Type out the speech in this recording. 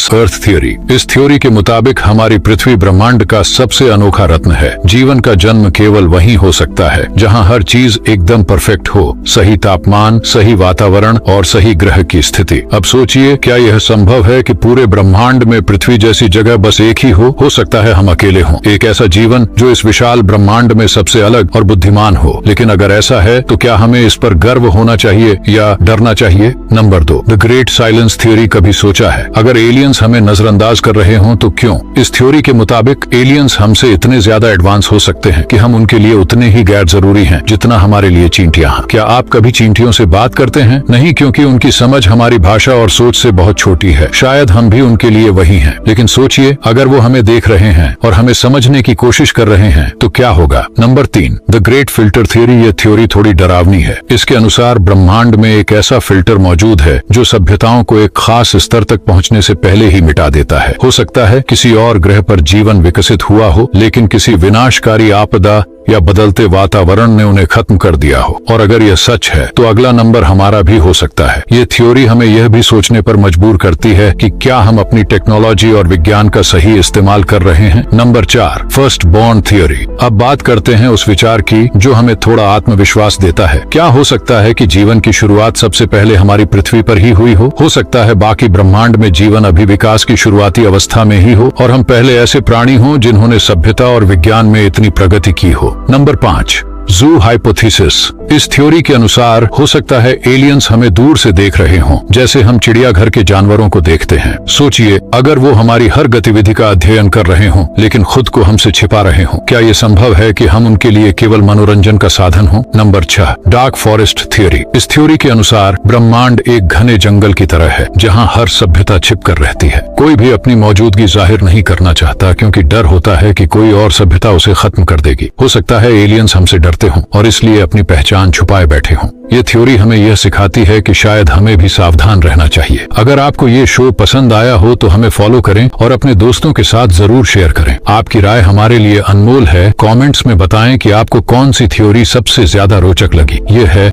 Science अर्थ theory. इस theory के मुताबिक हमारी पृथ्वी ब्रह्मांड का सबसे अनोखा रत्न है। जीवन का जन्म केवल वहीं हो सकता है जहां हर चीज एकदम परफेक्ट हो, सही तापमान, सही वातावरण और सही ग्रह की स्थिति। अब सोचिए, क्या यह संभव है कि पूरे ब्रह्मांड में पृथ्वी जैसी जगह बस एक ही हो सकता है हम अकेले हों। एक ऐसा जीवन जो इस विशाल ब्रह्मांड में सबसे अलग और बुद्धिमान हो। लेकिन अगर ऐसा है तो क्या हमें इस पर गर्व होना चाहिए या डरना चाहिए? Number 2, the great silence theory. कभी सोचा है अगर एलियंस हमें नजरअंदाज कर रहे हों तो क्यों? इस थ्योरी के मुताबिक एलियंस हमसे इतने ज्यादा एडवांस हो सकते हैं कि हम उनके लिए उतने ही गैर जरूरी हैं जितना हमारे लिए चींटियां हैं। क्या आप कभी चींटियों से बात करते हैं? नहीं, क्योंकि उनकी समझ हमारी भाषा और सोच से बहुत छोटी है। शायद हम भी उनके लिए वही हैं। लेकिन सोचिए, अगर वो हमें देख रहे हैं और हमें समझने की कोशिश कर रहे हैं तो क्या होगा? Number 3, the great filter theory. यह थ्योरी थोड़ी डरावनी है। इसके अनुसार ब्रह्मांड में एक ऐसा फिल्टर मौजूद है जो सभ्यताओं को एक खास स्तर तक पहुंचने से पहले ही मिटा देता है। हो सकता है किसी और ग्रह पर जीवन विकसित हुआ हो, लेकिन किसी विनाशकारी आपदा या बदलते वातावरण ने उन्हें खत्म कर दिया हो। और अगर यह सच है तो अगला नंबर हमारा भी हो सकता है। ये थ्योरी हमें यह भी सोचने पर मजबूर करती है कि क्या हम अपनी टेक्नोलॉजी और विज्ञान का सही इस्तेमाल कर रहे हैं। Number 4, first born theory. अब बात करते हैं उस विचार की जो हमें थोड़ा आत्मविश्वास देता है। क्या हो सकता है कि जीवन की शुरुआत सबसे पहले हमारी पृथ्वी पर ही हुई हो सकता है बाकी ब्रह्मांड में जीवन अभी विकास की शुरुआती अवस्था में ही हो और हम पहले ऐसे प्राणी हों जिन्होंने सभ्यता और विज्ञान में इतनी प्रगति की हो। Number 5, zoo hypothesis. इस थ्योरी के अनुसार हो सकता है एलियंस हमें दूर से देख रहे हों, जैसे हम चिड़ियाघर के जानवरों को देखते हैं। सोचिए, अगर वो हमारी हर गतिविधि का अध्ययन कर रहे हों लेकिन खुद को हमसे छिपा रहे हों, क्या ये संभव है कि हम उनके लिए केवल मनोरंजन का साधन हो? Number 6, dark forest theory. इस थ्योरी के अनुसार ब्रह्मांड एक घने जंगल की तरह है जहाँ हर सभ्यता छिप कर रहती है। कोई भी अपनी मौजूदगी जाहिर नहीं करना चाहता क्योंकि डर होता है कि कोई और सभ्यता उसे खत्म कर देगी। हो सकता है एलियंस हमसे डरते हों और इसलिए अपनी पहचान छुपाए बैठे हों। ये थ्योरी हमें यह सिखाती है कि शायद हमें भी सावधान रहना चाहिए। अगर आपको ये शो पसंद आया हो तो हमें फॉलो करें और अपने दोस्तों के साथ जरूर शेयर करें। आपकी राय हमारे लिए अनमोल है। कमेंट्स में बताएं कि आपको कौन सी थ्योरी सबसे ज्यादा रोचक लगी। ये है